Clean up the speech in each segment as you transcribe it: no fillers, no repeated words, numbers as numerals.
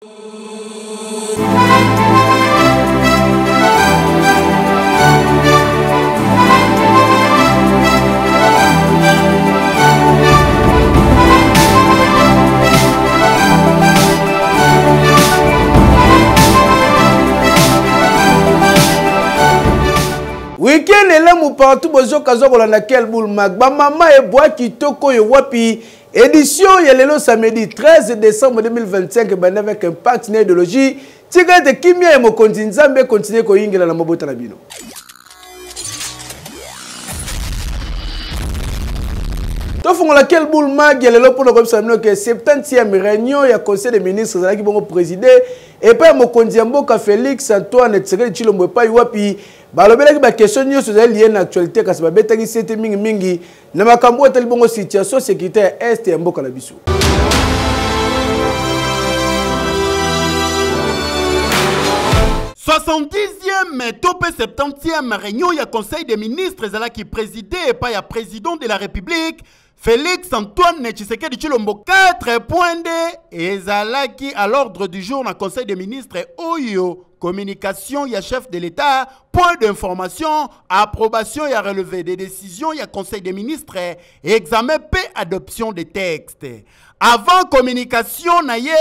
Week-end est là partout bozo kazo kolanda quel boule mag ba mama e bois kitoko yo wapi édition ya lelo samedi 13 décembre 2025 bana avec un partenaire idéologie tika de kimia e mokonzi nzambe continuer ko yingela na mabota na bino. Tofungo la quel boule mag ya lelo pour le comme ça que 70e réunion ya conseil des ministres qui vont présider et pas mokonzi mboka Félix Antoine Tshisekedi Tshilombo pa wapi balobelaki ba question nyonso za lié na actualité kasi ba betaki sete mingi mingi na makambo etali bongo situation sécuritaire est ya mboka na biso. E topé 70e réunion ya conseil des ministres qui présidé et pas ya président de la République Félix Antoine Tshisekedi Tshilombo 4.2 ezalaki à l'ordre du jour dans le conseil des ministres Oyo communication ya chef de l'État point d'information approbation ya relevé des décisions ya conseil des ministres examen p adoption des textes avant communication na ye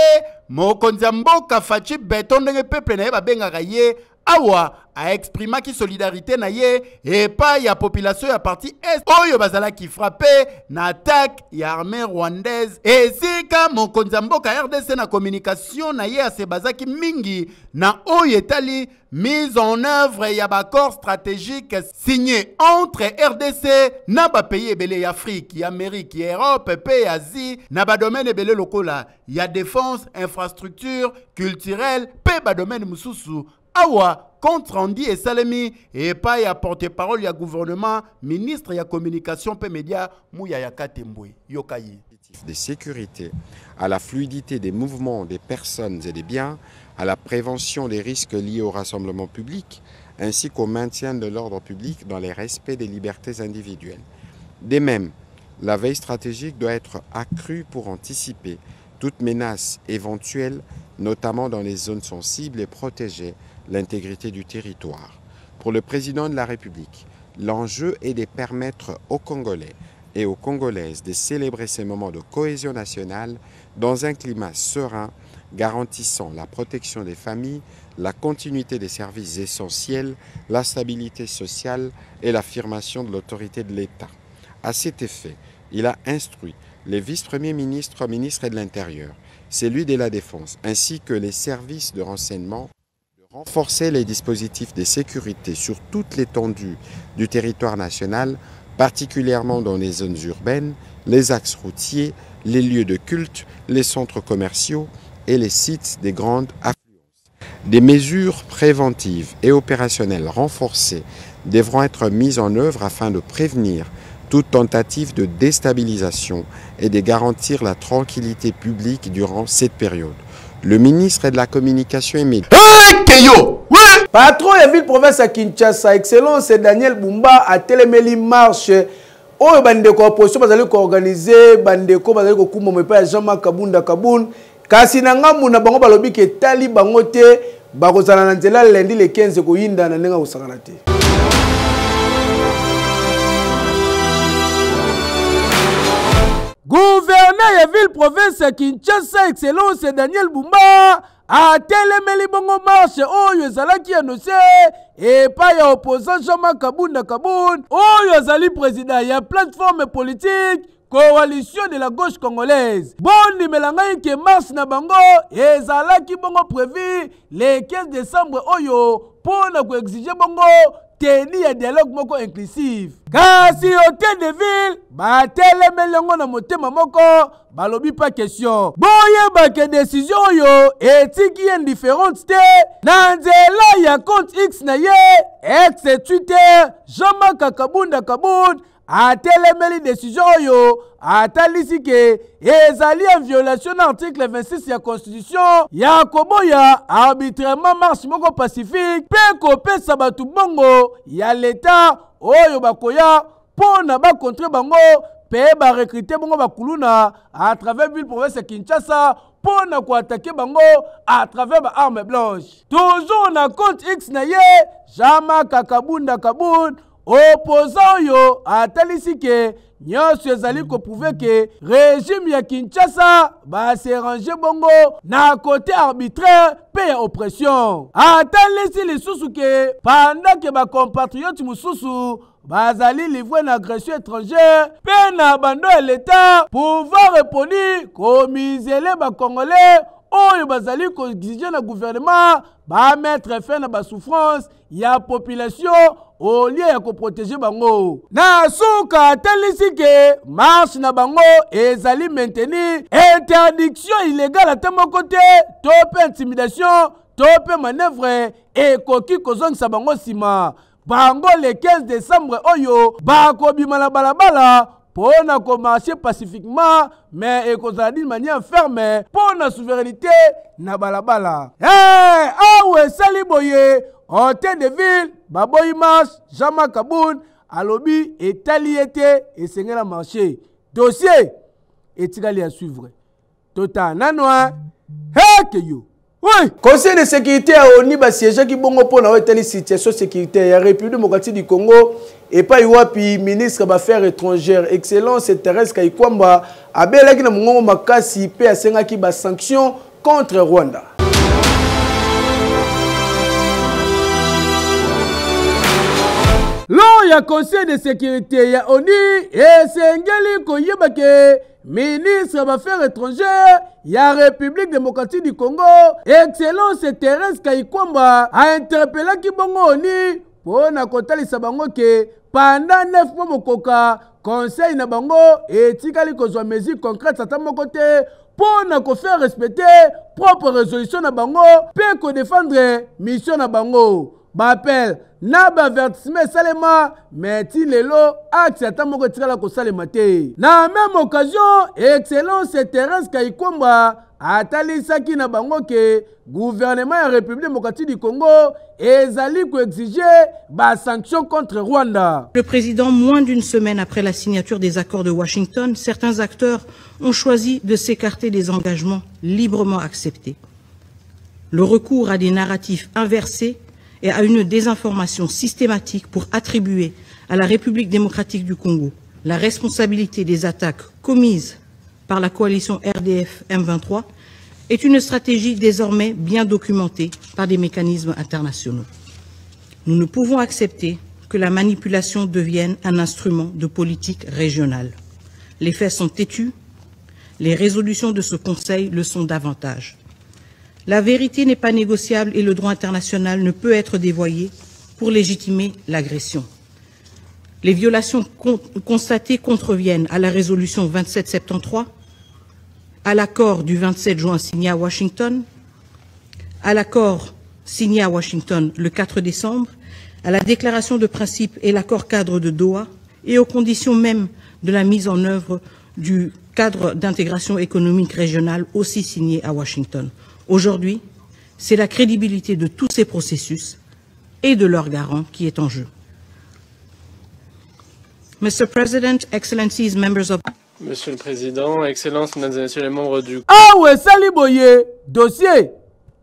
mokonzi mboka fachi beton ndenge peuple na ye babengaka ye awa a exprimé qui solidarité na ye et pas ya population ya parti est oyo bazala qui frappé na attaque ya armée rwandaise et sika mokonzi mboka RDC na communication na ye a se bazaki mingi na oyo etali mise en œuvre ya accord stratégique signé entre RDC na ba pays ebele ya Afrique, ya Amérique, ya Europe, pe Asie na ba domaine ebele lokola ya défense, infrastructure, culturelle, pe ba domaine mususu awa compte rendu et salemi et pas ya porte-parole ya gouvernement ministre ya communication pe média Mouya Yakatembwe yokayi de sécurité à la fluidité des mouvements des personnes et des biens, à la prévention des risques liés au rassemblement public, ainsi qu'au maintien de l'ordre public dans les respects des libertés individuelles. De même, la veille stratégique doit être accrue pour anticiper toute menace éventuelle, notamment dans les zones sensibles, et protéger l'intégrité du territoire. Pour le président de la République, l'enjeu est de permettre aux Congolais et aux Congolaises de célébrer ces moments de cohésion nationale dans un climat serein, garantissant la protection des familles, la continuité des services essentiels, la stabilité sociale et l'affirmation de l'autorité de l'État. À cet effet, il a instruit les vice-premiers ministres, ministres de l'Intérieur, celui de la Défense, ainsi que les services de renseignement, de renforcer les dispositifs de sécurité sur toute l'étendue du territoire national, particulièrement dans les zones urbaines, les axes routiers, les lieux de culte, les centres commerciaux et les sites des grandes affluences. Des mesures préventives et opérationnelles renforcées devront être mises en œuvre afin de prévenir toute tentative de déstabilisation et de garantir la tranquillité publique durant cette période. Le ministre de la Communication et Médias. Patron de la ville-province à Kinshasa, Excellence Daniel Bumba a téléméli marche. Oyo bandeko opposition bazali ko organiser bandeko bazali ko kuma mepa Jean-Marc Kabunda Kaboun. Kasi na ngambu na bango balobi ke tali bango te bakozala na nzela lundi le 15 ko yinda na ndenga usakala te. Gouverneur de ville-province à Kinshasa, Excellence Daniel Bumba a téléméli bongo marche oyo ezalaki annoncé et pas ya opposant Jean-Marc Kabunda Kaboun oyo ezali président ya plateforme politique coalition de la gauche congolaise. Bon nimelangai ke marche na bango ezalaki bongo prévu le 15 décembre oyo pour na ko exiger bongo teni ya dialogue moko inclusif. Kasi hôtel de ville ba telemelengo na motema moko balobi pas question. Boye ba ke décision yo etiki indifférente te na nzela ya compte X na ye ex Twitter Jean-Marc Kabunda Kaboun a téléméli décision yo atalisi ke ezali en violation de l'article 26 ya constitution ya koboya arbitrairement marche moko pacifique pe kopesa batu bongo ya l'état oyo bakoya pona ba contre bango pe ba recruter bongo bakuluna à travers ville province Kinshasa pour na attaquer bango à travers ba arme blanche. Toujours na compte X na ye Jean-Marc Kabunda Kaboun opposant yo atalisi ke nyonso ezali ko prouver que régime ya Kinshasa ba s'arranger bongo na côté arbitraire pe ya oppression. Atalisi lisusu ke pendant que ba compatriotes mususu bazali livré une agression étrangère pe na bando ya l'État pouvoir répondre komisele ba Congolais oyo bazali ko exiger na gouvernement ba mettre fin na ba souffrance ya population au lieu ya ko protéger bango. Na suka atelisi ke marche na bango ezali maintenir interdiction illégale à temo côté top intimidation top manœuvre et koki kozongisa bango sima. Bango le 15 décembre oyo bakobima na balabala pour na marcher pacifiquement mais ekozala d'une manière ferme pour la souveraineté na balabala. Awe sali boye hôtel de ville baboyi marche Jean-Marc Kaboun alobi etali ete esengela marché dossier etikali à suivre tota nanwa hekeyo. Oui, Conseil de sécurité a oni ba siège qui bongo pona oteli situation sécuritaire ya République démocratique du Congo et pas iwapi ministre ba affaires étrangères excellence Thérèse Kayikwamba abelaki na mongo makasi pe asenga ki ba sanction contre Rwanda. Lors ya Conseil de sécurité ya oni esengeli koyeba ke ministre des Affaires étrangères, la République démocratique du Congo, Excellence Thérèse Kayikwamba, a interpellé Kibongo Oni pour na kotali sabango que pendant 9 mois mokoka, conseil na bango et tikali kozwa mesures concrètes à mon côté pour na ko faire respecter propre résolution na bango, pe ko défendre mission na bango. Bappel na ba avertissement salema mais ti lelo axe atamoko tirala ko salema te. Na même occasion excellence Thérèse Kayikwamba atalisaki na bango ke gouvernement ya République démocratique du Congo ezali ko exiger ba sanctions contre Rwanda. Le président, moins d'une semaine après la signature des accords de Washington, certains acteurs ont choisi de s'écarter des engagements librement acceptés. Le recours à des narratifs inversés et à une désinformation systématique pour attribuer à la République démocratique du Congo la responsabilité des attaques commises par la coalition RDF M23 est une stratégie désormais bien documentée par des mécanismes internationaux. Nous ne pouvons accepter que la manipulation devienne un instrument de politique régionale. Les faits sont têtus, les résolutions de ce Conseil le sont davantage. La vérité n'est pas négociable et le droit international ne peut être dévoyé pour légitimer l'agression. Les violations constatées contreviennent à la résolution 2773, à l'accord du 27 juin signé à Washington, à l'accord signé à Washington le 4 décembre, à la déclaration de principe et l'accord cadre de Doha et aux conditions même de la mise en œuvre du cadre d'intégration économique régionale aussi signé à Washington. Aujourd'hui, c'est la crédibilité de tous ces processus et de leurs garants qui est en jeu. Mr. President, Excellencies, members of... Monsieur le Président, Excellences, Mesdames et Messieurs les membres du... Ah ouais, sali boye, dossier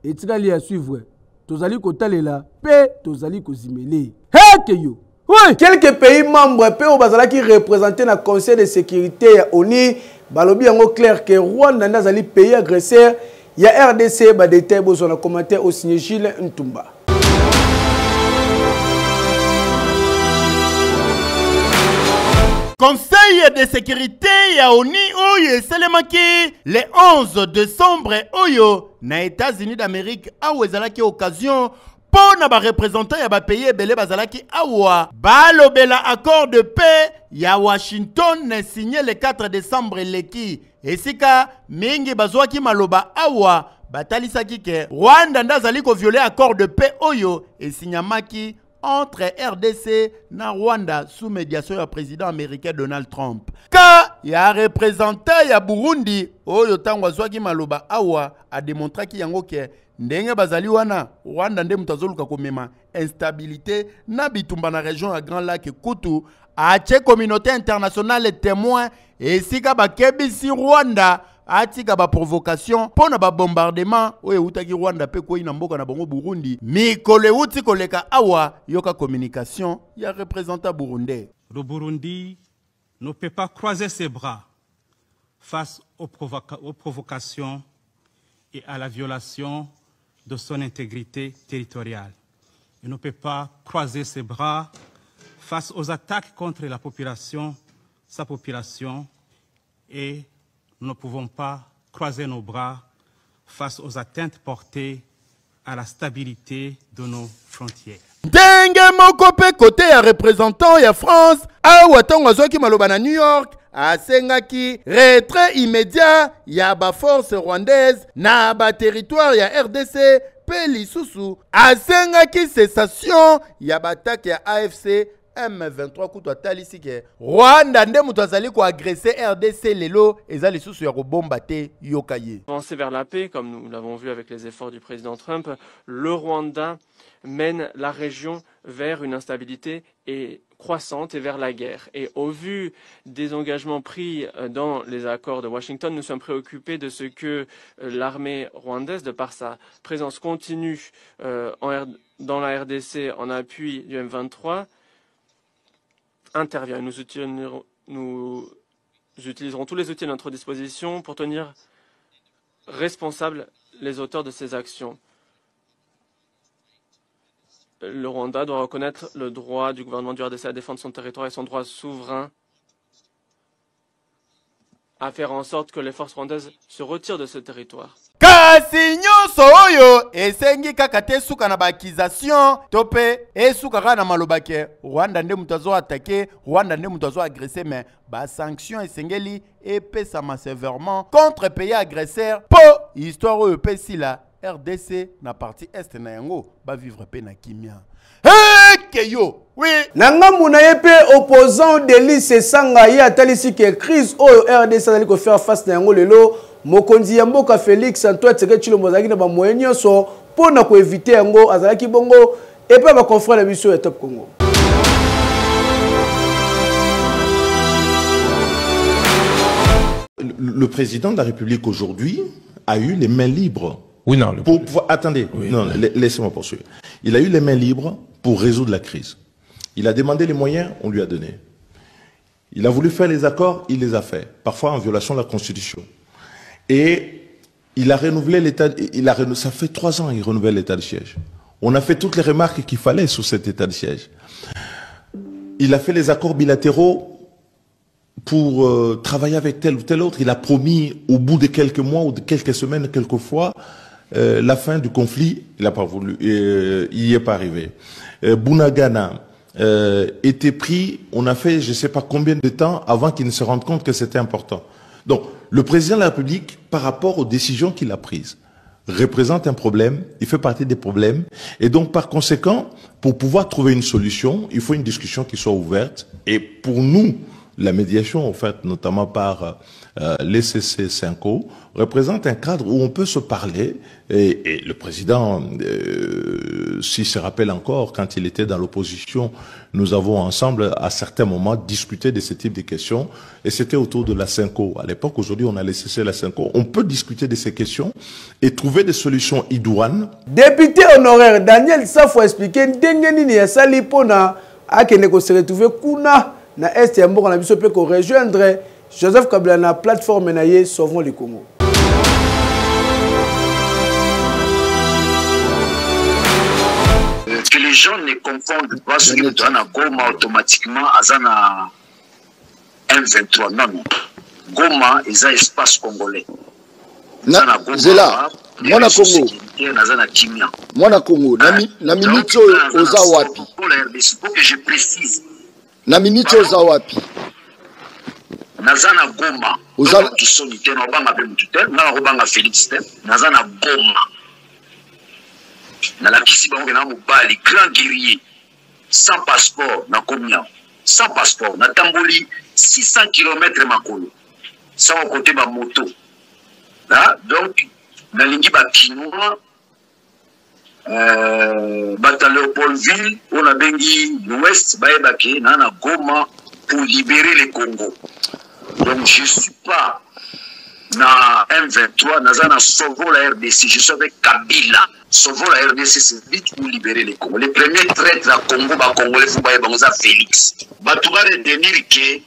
etikali à suivre. Tozali kotalela, pe tozali kozimele. Hekeyo. Oui, quelques pays membres pe o bazala qui représentent na Conseil de sécurité ya ONU, balobi yango clair que Rwanda nazali pays agresseur. Il y a RDC, bah, des thèmes, on a commenté au signé Gilles Ntumba. Conseil de sécurité ya ONU oyo esalemaki le 11 décembre oyo na États-Unis d'Amérique awa ezalaki occasion pour na ba représentant ya ba pays ebele bazalaki awa balobela accord de paix ya Washington signé le 4 décembre leki esika mingi bazwaki maloba awa batalisaki ke Rwanda ndazali ko violer accord de paix oyo esignamaki entre RDC na Rwanda sous médiation du président américain Donald Trump. Ka ya représentant ya Burundi oyo tango azwaki maloba awa a démontré ki yango ke ndenge bazali wana Rwanda nde mutazoluka komema instabilité na bitumba na région ya Grand Lac Kutu a communauté internationale témoin et sika bakebisi Rwanda atika ba provocation pona ba bombardement oyo utaki Rwanda pe ko ina mboka na bongo Burundi mikolo euti koleka awa yoka communication ya représentant burundais. Le Burundi ne peut pas croiser ses bras face aux provocations et à la violation de son intégrité territoriale. Il ne peut pas croiser ses bras face aux attaques contre la population, sa population, et nous ne pouvons pas croiser nos bras face aux atteintes portées à la stabilité de nos frontières. Ndenge moko pe côté ya représentant ya France awa tongo azoki maloba na New York asengaki retrait immédiat ya ba force rwandaise na ba territoire ya RDC pe lisusu asengaki cessation ya batak ya AFC M23 kutu atalisi ke Rwanda nde mutu azali ko agresser RDC lelo eza lisusu ya kobomba te yokaye. Avancer vers la paix, comme nous l'avons vu avec les efforts du président Trump, le Rwanda mène la région vers une instabilité croissante et vers la guerre. Et au vu des engagements pris dans les accords de Washington, nous sommes préoccupés de ce que l'armée rwandaise, de par sa présence continue dans la RDC en appui du M23, intervient. Nous utiliserons tous les outils à notre disposition pour tenir responsables les auteurs de ces actions. Le Rwanda doit reconnaître le droit du gouvernement du RDC à défendre son territoire et son droit souverain à faire en sorte que les forces rwandaises se retirent de ce territoire. Kasi nyonso oyo esengi kaka te suka na bakization tope esuka kaka na malobake Rwanda nde mutu azo attaquer, Rwanda nde mutu azo agresser, mais ba sanction esengeli epesama sévèrement contre pays agresseur po histoire oyo pesi la RDC na partie est na yango ba vivre pe na kimia. Keyo, oui. Nanga muna yepe opposant Delis Sanga ye atalisi ke crise oyo RDC ali ko faire face na yango lelo mokonzi ya mboka Félix Antoine Tshisekedi Mozaki na ba moyen nyonso pona ko éviter yango azalaki bongo et pe ba confrère la mission ya Top Congo. Le président de la République aujourd'hui a eu les mains libres. Oui, non. Attendez, oui. Non, laissez-moi poursuivre. Il a eu les mains libres pour résoudre la crise. Il a demandé les moyens, on lui a donné. Il a voulu faire les accords, il les a fait. Parfois en violation de la Constitution. Et il a renouvelé l'état. Ça fait 3 ans qu'il renouvelle l'état de siège. On a fait toutes les remarques qu'il fallait sur cet état de siège. Il a fait les accords bilatéraux pour travailler avec tel ou tel autre. Il a promis au bout de quelques mois ou de quelques semaines, quelquefois, la fin du conflit. Il n'a pas voulu, il n'y est pas arrivé. Bunagana était pris, on a fait je ne sais pas combien de temps avant qu'il ne se rende compte que c'était important. Donc, le président de la République, par rapport aux décisions qu'il a prises, représente un problème, il fait partie des problèmes, et donc par conséquent, pour pouvoir trouver une solution, il faut une discussion qui soit ouverte, et pour nous, la médiation, en fait, notamment par l'ECC 5O, représente un cadre où on peut se parler. Et le président, s'il se rappelle encore, quand il était dans l'opposition, nous avons ensemble, à certains moments, discuté de ce type de questions. Et c'était autour de la 5O. À l'époque, aujourd'hui, on a laissé la 5O. On peut discuter de ces questions et trouver des solutions idoines. Député honoraire Daniel Safo a expliqué Ndengeni ya sali pona akene ko se retrouver kuna na est ya mboka na biso pe ko rejoindre Joseph Kabila na plateforme na ye Sauvons le Congo. Que les gens ne confondent pas ce que Douana Goma automatiquement Azana M23. Non, non. Goma est un espace congolais. Zela, Mwana Congo. Mwana Congo. Na minute oza wapi. Pour que je précise. Na minute oza wapi. Nazana Goma. Ozana Kisonite na obanga pe mututel. Na obanga Félix Tem. Nazana Goma. Na la kisi bango na mobali grand guerrier sans passeport na komia. Sans passeport na tamboli 600 km makolo. Sans côté ba moto. Là, donc, dans l'Ingi Bakinois, Léopoldville, on a bengi l'Ouest, Baébake, Nana Goma, pour libérer le Congo. Donc, je ne suis pas na M23, Nazana sauver la RDC. Je suis avec Kabila. Sauver la RDC, c'est vite pour libérer les Congolais. Les premiers traîtres à Congo, Congolais, faut pas Félix. Batouba retenir que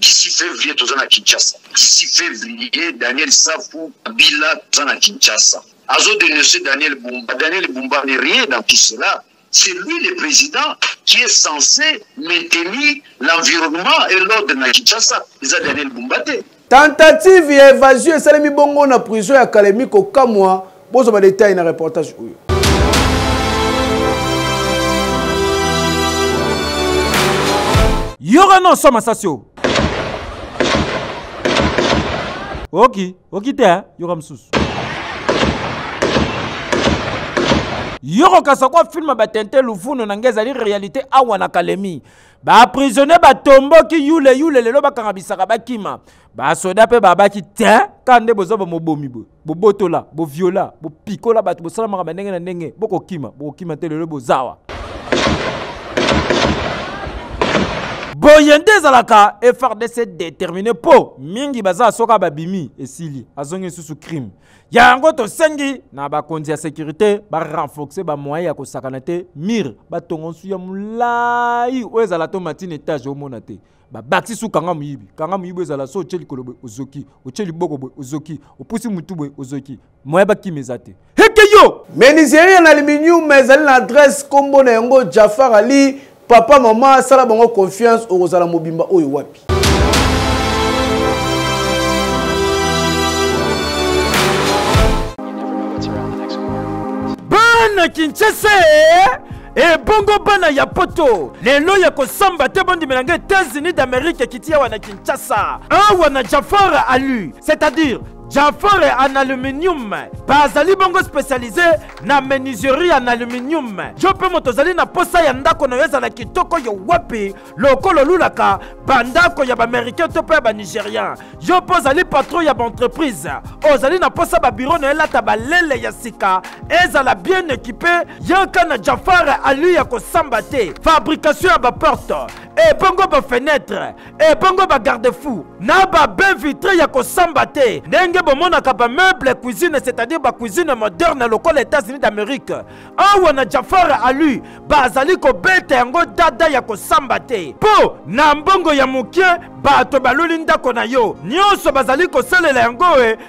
d'ici février, tout ça à Kinshasa. D'ici février, Daniel Safou, Kabila, tout ça à Kinshasa. Azo dénoncer Daniel Bumba. Daniel Bumba n'est rien dans tout cela. C'est lui le président qui est censé maintenir l'environnement et l'ordre dans Kinshasa. C'est Daniel Bumba. Tentative ya évasion et salami bongo na prison ya Kalemi ko kamwa. Bozo ba détail na reportage oyo. Yora non soma sasio. Ok te yora msusu. Yoro kasakwa film batente lufuno nangeza li réalité awa na Kalemi. Ba prisonnier ba tomboki yule lelo bakangabisaka bakima. Ba soda pe babaki te kande bozo ba mobomi bo. Bo botola, bo viola, bo pikola batu bo sala maka ndenge na ndenge. Boko kima te lelo bozawa. Boyende zalaka FRDC déterminé po mingi baza soka babimi esili azongi susu crime. Yango to sengi na ba konzi ya sécurité ba renforcer ba moyen ya kosakana te mir ba tongonsu ya mulai oezala to matine étage o monate ba baksi su kanga muyibi ezala so cheli kolobo ozoki o cheli boko ozoki o pusi mutu ozoki moyen ba kimezate heke yo menuiserie en aluminium mezali na adresse kombo na yango Jafar Ali. Papa, maman, ça la bonne confiance au Rosala Mobimba ou Wapi. Bana Kinshasa et bongo bana ya poto. Les lois ko samba te bondi melange États-Unis d'Amérique qui tia wana Kinshasa. Un wana Jafar Alu, c'est-à-dire Jafar en aluminium. Bazali bongo spécialisé na menuiserie en aluminium. Je peux motozali na posa ya ndako na yeza na kitoko yo wapi lokolo lulaka bandako ya ba américain to pe ba nigérien. Je pozali patron ya ba entreprise. Ozali na posa ba bureau na elata ba lele ya sika. Ezala bien équipé yaka na Jafar Alu ya ko sambate. Fabrication ya ba porte et bongo ba fenêtre et bongo ba garde-fou. Na ba ben vitré ya ko sambate. Ndenge bomona ka ba meuble cuisine, c'est-à-dire ba cuisine moderne local États-Unis d'Amérique. Awa na Jafar Alu bazali ko bete yango dada ya ko sambate. Po na mbongo ya mukie bato baluli ndako na yo. Nyonso bazali ko salela yango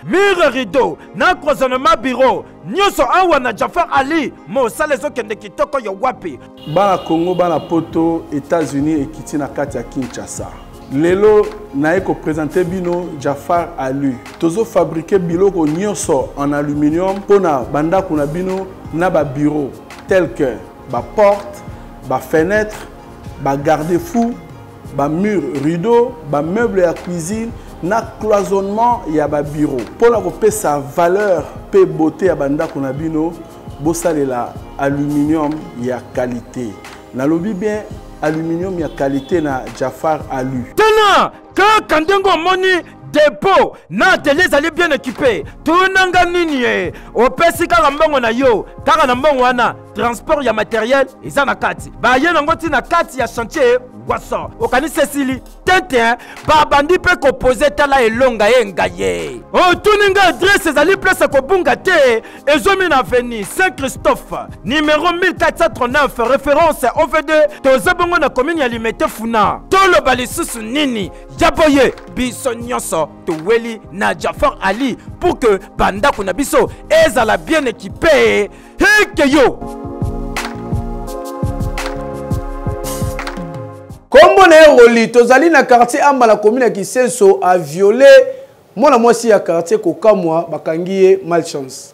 mur rideau na cloisonnement bureau. Nyonso awa na Jafar Ali mo salezo kende kitoko yo wapi. Bana Congo bana poto États-Unis ekiti na kati ya Kinshasa. Lelo na ko présenter bino Jafar Ali. Tozo fabriquer biloko nyonso en aluminium pona banda kuna bino na ba bureau tel que ba porte, ba fenêtre, ba garde-fou, ba mur rideau, ba meuble à cuisine, na cloisonnement ya ba bureau. Pona ko pe sa valeur pe beauté ya banda kuna bino bosalela aluminium ya qualité. Na lobi bien aluminium ya qualité na Jafar Alu. Tena ka kandengo moni dépôt na télé zali bien équipé. Tunanga nini opesi kaka mbongo na yo kaka na mbongo wana transport ya matériel eza na kati. Ba ye nango ti na kati ya chantier waso. Okani Cécilie tete ba bandi pe ko poser tala elonga engaye. O tuninga adresse zali place ko bunga te ezomi na avenue Saint-Christophe numéro 1439 référence OVD tozabongo na commune ya Limete Funa. Tolo balisusu nini jaboye biso nyonso toweli na Jafar Ali pour que banda kuna biso ezala bien équipé. Heke yo Kombo na Roli tozali na quartier amba la commune ya Kisenso a violé mwana mwasi ya quartier Kokamwa bakangiye malchance.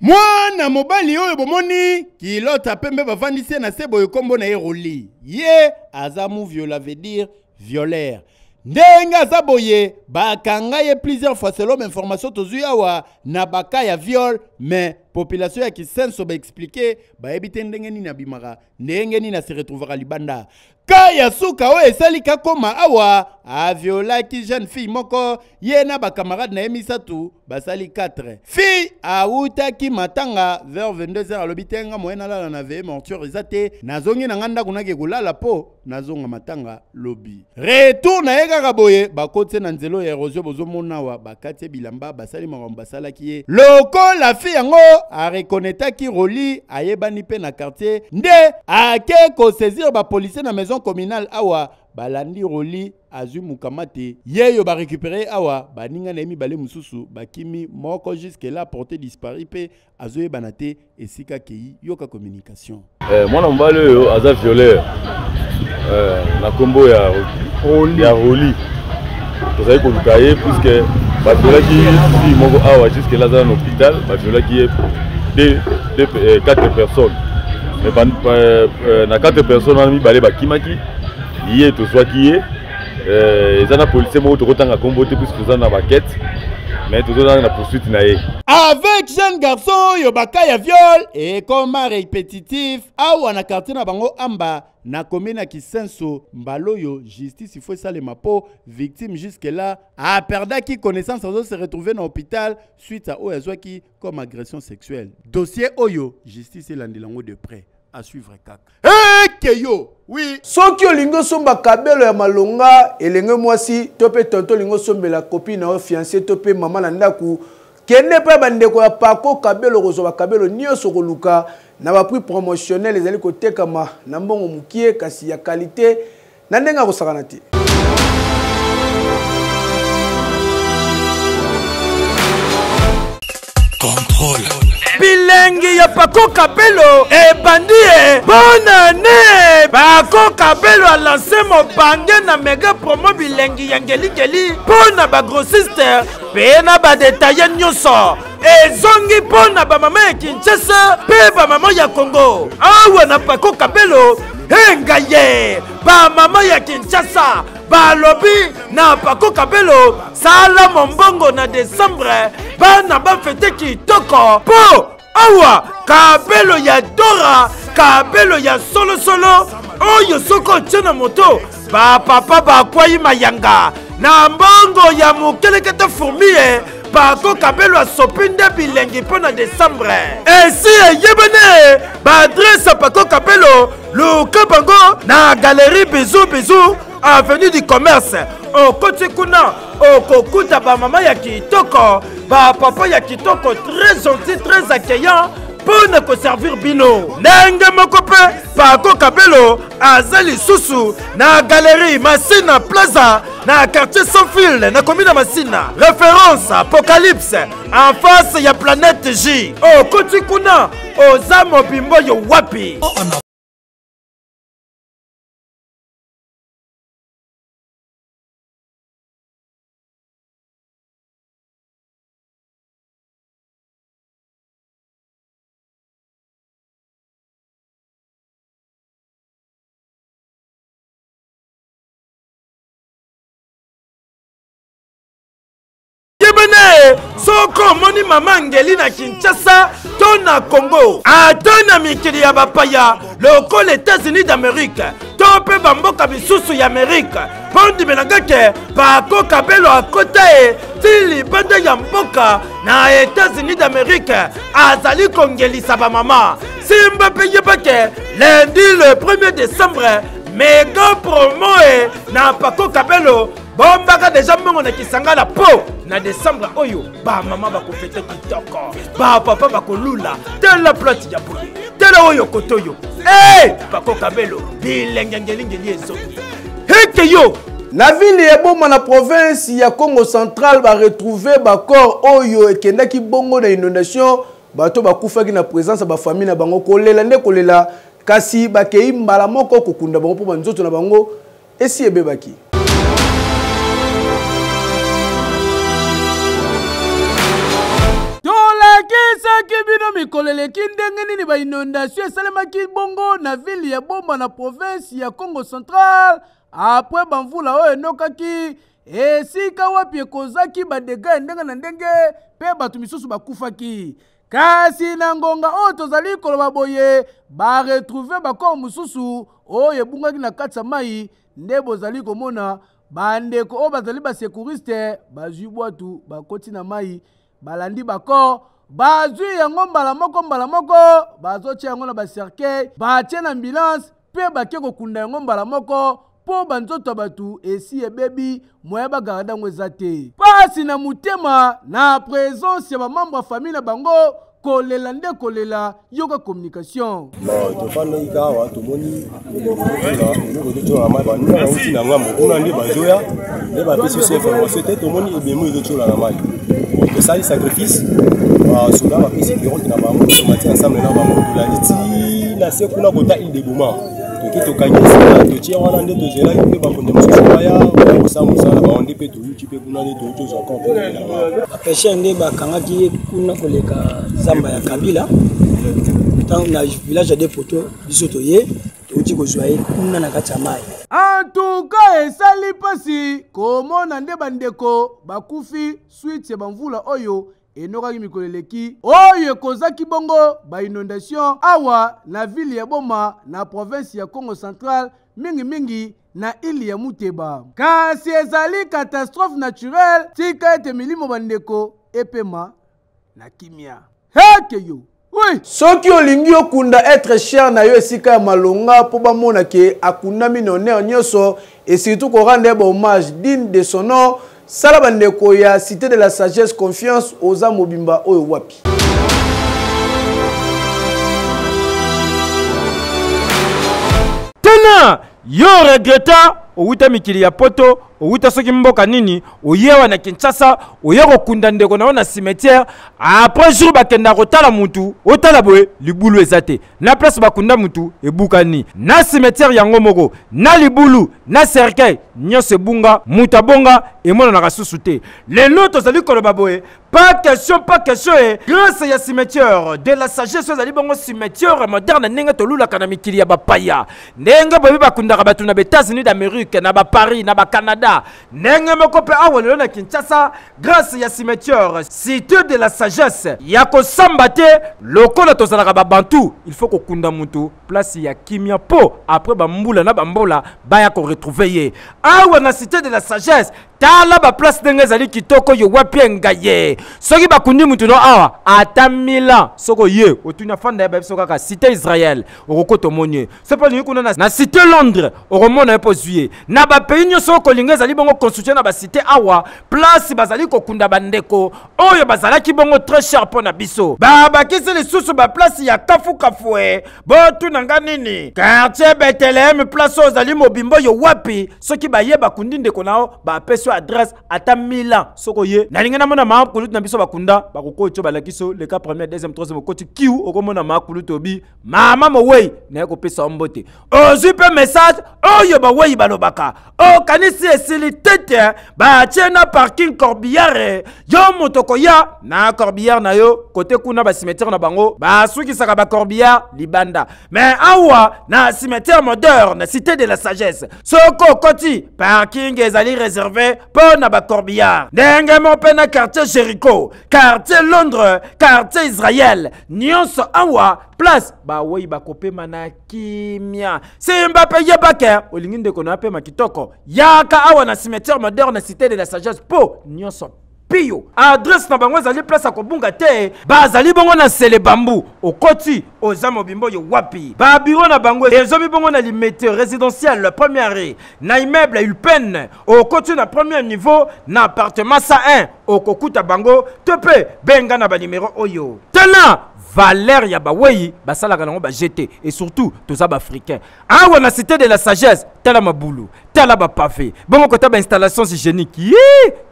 Mwana mobali oyo bomoni kilota pembe bavandisi na sebo kombo na Roli. Ye azamu viola veut dire violeur. Ndenge azaboye bakanga ye plusieurs fois selon information tozuyawa na baka ya viol mais population ya Kisenso ba expliquer ba ebite ndenge nini abimaka ndenge nini se retrouvera libanda kaya suka o esali kakoma awa aviolaki jeune fille moko yena ba camarade na emisatu basali 4 fille autaki matanga vers 22h alobitenga moyena lala na ve mortuaire ezate nazongi na nganda kunake kulala po nazonga matanga lobi retour na yeka boye bakotse na nzelo ya erosion bozomona wa bakate bilamba basali makambo basalaki ye loko la fille yango a reconnaîtaki roli ayebani pe na quartier nde ake ko saisir ba policier na maison communale awa balandi roli azu mukamate yeyo ba récupérer awa baninga na mibale mususu bakimi moko jusque là porté disparu pe azoye banate esika kei yoka communication mwana mbale yo aza violeur na kombo ya roli tozali koluka ye puisque baviolaki fi moko awa jusque là dans l'hôpital baviolaki ye 4 personnes mais na 4 personnes wana mibale bakimaki ye tozwaki ye eza na policier moko tokotanga kombo te puisque toza na baquette mais tozozanga na poursuite na ye avec jeune garçon yo baka ya viol et comme répétitif awa na quartier na bango amba na commune ya Kisenso mbaloyo justice il faut salema po victime jusque là a perdaki connaissance azo se retrouver dans l'hôpital suite à oyazwaki comme agression sexuelle dossier oyo justice elandelango de près à suivre kaka keyo oui soki olingo somba kabelo ya malonga elenge mwasi to pe tonto lingo sombela copine na fiancé to pe mama na ndaku kende pe bandeko ya pako kabelo kozwa kabelo nyonso koluka na ba prix promotionnel ezali kotekama na mbongo mukie kasi ya qualité na ndenga kosakana te contrôle bilengi ya pako kabelo ebandie bonane pako kabelo a lancé mobange na mega promo bilengi ya ngelikeli pona ba grossiste pe na ba detaye nyonso ezongi pona ba mama ya Kinshasa pe ba mama ya Congo awa na pako kabelo engaye ba mama ya Kinshasa balobi na pako kabelo sala mombongo na décembre bana ba fete kitoko po awa kabelo ya dora kabelo ya solo oyo soko tena moto ba papa ba kwai mayanga na mbongo ya mukelekete fourmie pako kabelo asopinde bilengi pona décembre esi eyebene ba adresse pako kabelo luka bango na galerie bisou avenue du commerce okoti kuna okokuta ba mama ya kitoko ba papa ya kitoko très gentil très accueillant pour ne servir bino ndenge moko pe pako kabelo azali susu na galerie Masina Plaza na quartier sans fil na commune Masina référence Apocalypse en face ya planète J okoti kuna oza mobimbo yo wapi soko moni mama ngeli na Kinshasa to na Congo atona mikili ya bapaya loko les États-Unis d'Amérique to pe bamboka bisusu ya Amérique pondi menangake pako kabelo akota e tili banda ya mboka na États-Unis d'Amérique azali kongelisa ba mama simba pe yebake lundi le 1er décembre méga promo e na pako kabelo bombaka deja mbongo na kisangala po na décembre oyo ba mama bakofete kitoko ba papa bakolula tela plate ya boye tela oyo kotoyo pako kabelo bilengengeli ezo heke yo na ville ya Boma na province ya Congo central ba retrouver ba corps oyo ekendaki bongo na inondation bato bakufaki na présence ba famille na bango kolela nde kolela kasi bakei mbala moko kokunda bango po banzoto na bango esi ebebaki tolakisaki bino mikoleleki ndenge nini ba inondation esalemaki bongo na ville ya Boma na province ya Congo central après bamvula oyo enokaki esika wapi ekozaki badega ndenge na ndenge pe bato misusu bakufaki kasi na ngonga oyo tozali koloba boye baretrouve bakor mosusu oyo ebungaki na kati ya mai nde bozali komona bandeko oyo bazali basekuriste bazwi bwatu bakoti na mai balandi bakor bazwi yango mbala moko bazotia yango na bacercueil batie na ambulance mpe bake kokunda yango mbala moko po banzoto batu esi ebebi moya bagarda yango eza te pasi na mutema na présence ya bamambre ya famille na bango kolela nde kolela yoka communication tofanda ikawa tomoni ozotola mai banuna nauti na ngambo kuna nde bazoya nde bapesi osi information te tomoni ebemo ezotola na mai tosali sacrifice basoda bapesi pirote na bango tomati ensemble na bango tolandi ti na se kuna kota ile de boma toki tokangisa totia wana nde tozelaki mpe bakonde mosusu baya kosa mosala bango nde mpe toyuti mpe kuna nde toyuti ozwaka mpe bapeshe nde bakangaki ye kuna koleka zamba ya kabila ntango na village ya de poto biso toye touti kozwa ye kuna na kati ya mai antuka esali pasi komona nde bandeko bakufi suite ya bamvula oyo enokaki mikolo eleki oyo ekozaki bongo bainondation awa na ville ya Boma na province ya Congo Central mingi na ili ya Muteba. Kasi ezali catastrophe naturelle tika ete milimo bandeko epema na kimia hekeyo. Oui. Soki olingi okunda être cher na yo esika ya malonga po bamona ke akunda millionnaire nyoso et surtout ko rendre hommage digne de son nom. Sala bandeko ya cité de la sagesse confiance aux amobimba oyo wapi. Tena yo regreta outa mikili ya poto outa soki mboka nini oyewa na Kinshasa oyeko kunda ndeko na na cimetière après jour bakenda kotala mutu otala boye libulu ezate na place bakunda mutu ebukani na cimetière yango moko na libulu na cercueil nyose bunga mutabonga emona na kasusu te lelo tozali koloba boye pas question grâce ya cimetière de la sagesse ezali bongo cimetière moderne ndenge tolulaka na mikili ya bapaya ndenge boye bakundaka batu na États-Unis d'Amérique na ba Paris na ba Canada ndenge moko pe awa lelo na Kinshasa grâce ya cimetière cité de la sagesse ya kosamba te lokola tozalaka ba bantu il faut kokunda mutu place ya kimia po après bambula na bambola baya ko retrouver ye awa na cité de la sagesse tala ba place ndenge ezali kitoko yo wapi ngaye soki bakundi mutu no awa ata Milan soko ye otunya fanda ya biso kaka cité Israël okokoto monye c'est pas ni kuna na cité Londres okomona epo zuye na ba pays nyoso kolinga ezali bongo construction na ba cité awa place bazali kokunda bandeko oyo bazalaki bongo très cher pour na biso ba kisi les sous ba place ya kafu botu nanga nini quartier Bethlehem place ozali mobimbo yo wapi soki ba ye bakundi ndeko nao ba peso adresse ata Milan soko ye na linga na mona ma kulutu na biso bakunda bakokocho balakiso le cas premier deuxième troisième koti kiu okomona ma kulutu obi mama mo wey na ko pesa mbote ozipe message oyo ba wey balobaka o kanisi esili tete ba tiena parking Corbillard yo motoko ya na Corbillard na yo côté kuna ba cimetière na bango ba suki saka ba Corbillard libanda mais awa na cimetière moderne cité de la sagesse soko koti parking ezali réservé pour na ba Corbillard ndenge mo pe na quartier Jericho quartier Londres quartier Israël nyonso awa place ba wey ba kopema na kimia simba pe yebake olingi ndeko na pe makitoko yaka awa na cimetière moderne cité de la sagesse po nyonso pio adresse na bango ezali place akobunga te bazali bongo na sele bambu okoti oza mobimbo yo wapi ba bureau na bango ezomi bongo na limite résidentiel première na immeuble Ulpen okoti na premier niveau na appartement 101 okokuta bango tepe benga na ba numéro oyo tena valeur ya bawei basalaka nango ba jeté et surtout tous ab africains awa na cité de la sagesse tala mabulu tala ba pavé bongo kota ba installation hygiénique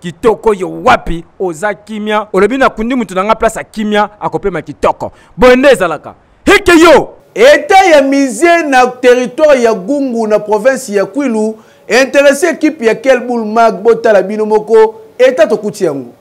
kitoko yo wapi oza kimia olobi na kundi mutu nanga place a kimia akopema kitoko bonde ezalaka heke yo État ya misé na territoire ya Gungu na province ya Kwilu intéressé équipe ya Kelboul Mag botala bino moko état to kuti yango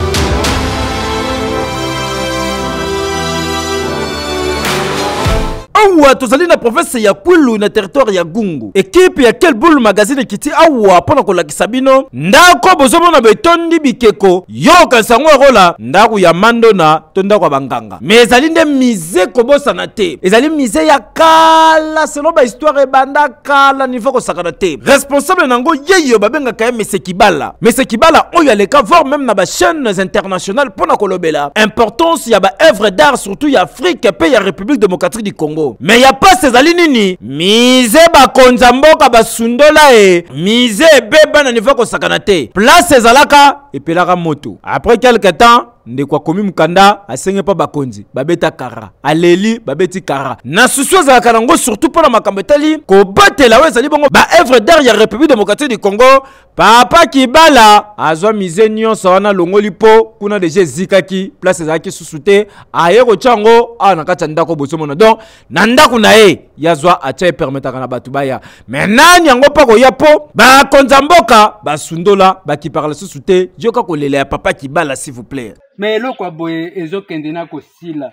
awa tozali na province ya Kwilu na territoire ya Gungu. Équipe ya Quel Boule magazine kiti awa pona kolakisa bino ndako bozomona betondi bikeko yo kansango rola ndako ya mando na tonda kwa banganga. Mais ezali nde mise kobosa na te. Ezali mise ya kala selon ba histoire banda kala niveau ko sakana te. Responsable nango yeyo babenga kaya Mese Kibala. Mese Kibala oyo aleka voir même na ba chaînes internationales pona kolobela. Importance ya ba œuvre d'art surtout ya Afrique pe ya République démocratique du Congo. Mais y a pas ces alinini. Mise ba konzamboka ba sundola mise beba na niveau ko sakana te. Place ezalaka et pelaka moto. Après quelque temps ndekwa komi mukanda asenge pa bakonzi babeta kara aleli babeti kara na susu za kanango surtout pour la makambo etali ko batela wezali bongo ba œuvre d'art ya République démocratique du Congo. Papa Kibala azwa mise nyonso wana longoli po kuna deje zikaki place ezalaki susute aye ko chango a na kati ndako bosomona donc na ndako na ye yazwa acha permetaka na batu baya menani yango pa ko yapo ba konzamboka basundola bakiparla susute joka kolela ya Papa Kibala s'il vous plaît. Mais eloko boye ezokende na kosila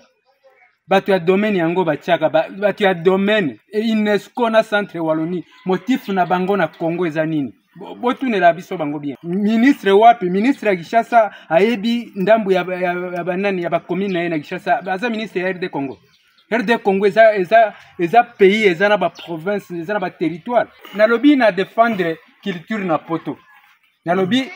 bato ya domaine yango batiaka bato ya domaine UNESCO na centre Wallonie motif na bango na Congo eza nini botunela biso bango bien ministre wapi ministre ya Kinshasa ayebi ndambu ya banani ya bakomine na ye na Kinshasa baza ministre ya RD Congo. RD Congo eza pays eza na ba province eza na ba territoire na lobi na défendre culture na poto na lobi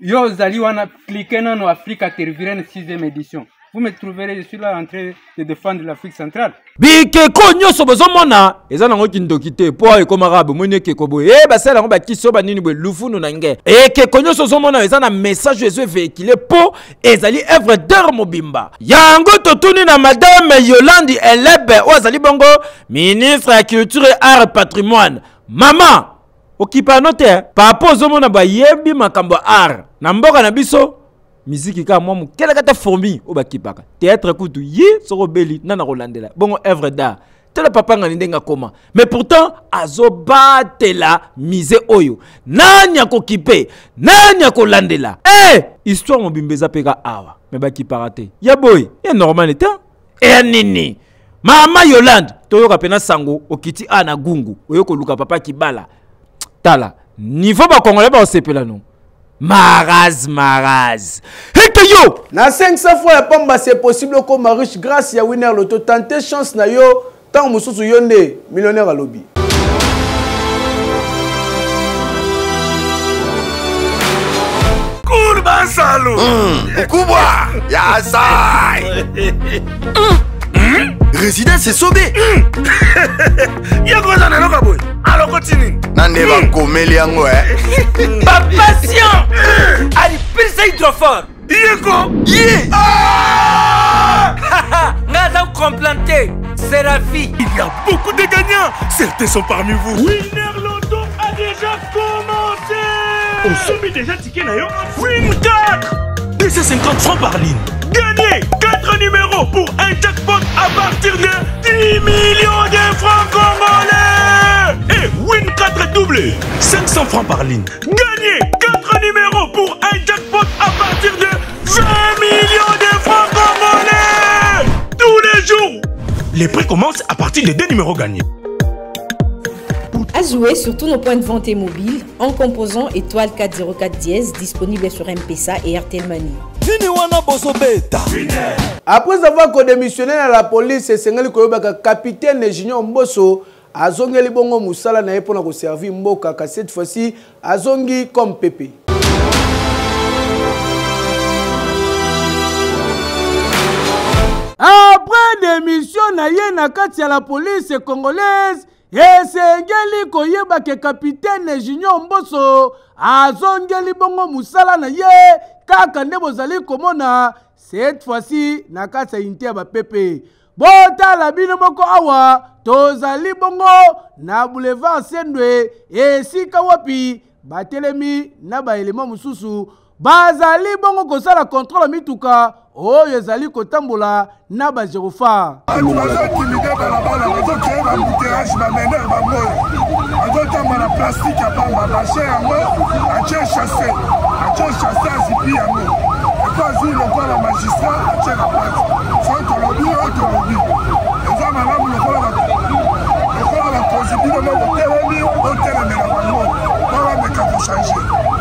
yo zali wana cliquer dans Afrique Territoriale 6e édition. Vous me trouverez, je suis là en train de défendre l'Afrique centrale. Bikeko nyoso bozomona eza nango kindokite po ekoma rabe moni ekeko boye basala ngo bakiso banini boye lufunu na nge ekeko nyoso zomona eza na message ezo véhiculer po ezali œuvre d'art mobimba yango totuni na madame Yolande Elebe ozali bongo ministre ya culture et art patrimoine mama okipa note papa ozomona ba yebi makambo art na mboka na biso musique ka mwa mukela kata fourmi obakipaka théâtre kutu yi soko beli nana kolandela bongo œuvre d'art tele papa ngani ndenga koma mais pourtant azobatela mise oyo nani akokipe nani akolandela histoire mobimbeza peka awa mais bakipaka te ya boy ya normal te nini mama Yolande toyoka pena sango okiti ana Gungu oyoko luka Papa Kibala tala niveau ba congolais ba osepela non maraz heke yo na 500 fois ya pamba c'est possible comme riche grâce ya winner loto tenter chance na yo tant mususu yonde millionnaire à lobby kurba salo kubwa ya sai résidence est sauvée. Y'a na boy. Alors continue. Nande va komeli yango Pas patient. Allez, pile hydrophore. Yeko. Yé. Naza complanté. C'est la vie. Il y a beaucoup de gagnants. Certains sont parmi vous. Winner Lotto a déjà commencé. On soumet déjà ticket na yo. Win 4. 250 francs par ligne. Gagnez 4 numéros pour un jackpot à partir de 10 millions de francs congolais. Et win 4 doublé, 500 francs par ligne. Gagnez 4 numéros pour un jackpot à partir de 20 millions de francs congolais. Tous les jours. Les prix commencent à partir de 2 numéros gagnés. À jouer sur tous nos points de vente et mobiles en composant étoile 404 dièse disponible sur M-Pesa et RTL Money. Après avoir démissionné à la police, c'est capitaine Junior Mbosso azongeli bongo musala na epona ko servir mboka ka cette fois-ci azongi comme Pépé. Après démission na ye na kati ya la police congolaise esengeli koyeba ke capitaine Junior Mbosso azongeli bongo musala na ye kaka nde bozali komona cette fois-ci na kati ya inte ya bapepe botala bino moko awa tozali bongo na boulevard Sendwe esika wapi batelemi na baelema mususu bazali bongo kosala contrôle mituka oyo ezali kotambola na ba Jerofa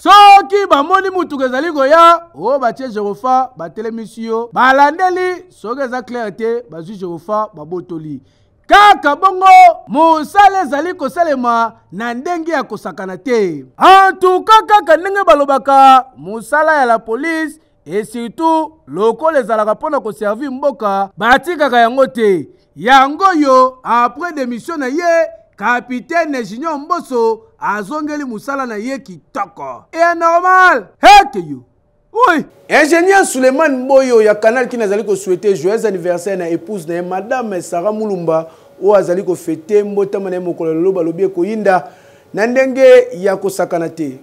soki bamoni mutu ezali koya o batie Jerofa batelemisi yo balandeli soki eza clair te bazwi Jerofa babotoli kaka bongo mosala ezali kosalema na ndenge ya kosakana te. En tout cas kaka ndenge balobaka mosala ya la police et surtout lokola ezalaka mpona koservi mboka batikaka yango te. Yango yo après démission na ye capitaine Junior Mboso azongeli musala na ye kitoko. Et normal heke yo. Oui, ingénieur Suleiman Mboyo ya canal qui nazali ko souhaiter joyeux anniversaire na épouse na madame Sarah Mulumba o azali ko fêter mbotama na mokolo loba lobi ko yinda na ndenge ya kosakana te.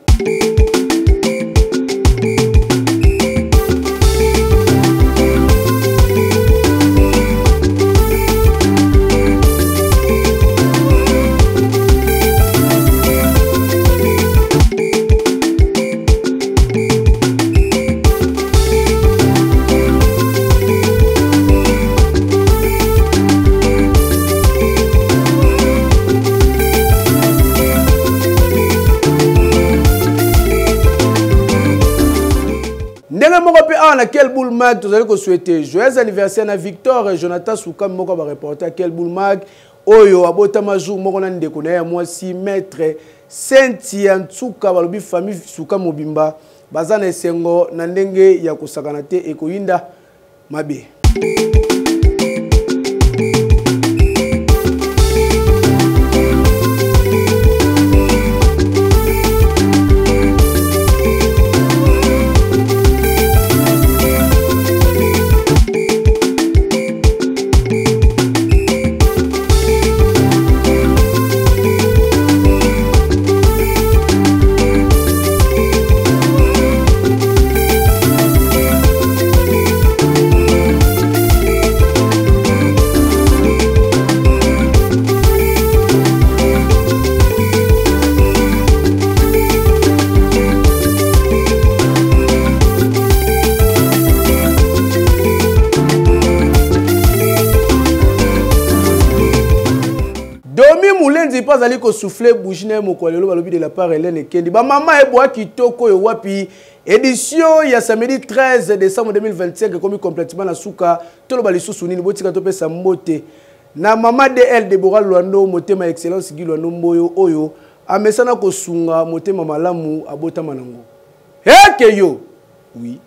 Na quel boule mag vous allez souhaiter joyeux anniversaire na Victor et Jonathan Souka moko ba reporter à quel boule mag oyo abota majour moko na ndeko na ya mwasi maître Cynthia Ntsuka balobi famille Souka Mobimba bazana esengo na ndenge ya kosakana te ekoyinda mabe. Pas aller ko souffler bouginer mon kolelo balobi de la part Hélène Kendi ba mama eboa kitoko yo wapi édition ya samedi 13 décembre 2025 comme complètement na suka tolo balisusu nini botika to pesa mbote na mama DL Deborah Luando motema excellence Guy Luando Mboyo oyo amesana ko sunga motema malamu abota manango heke yo oui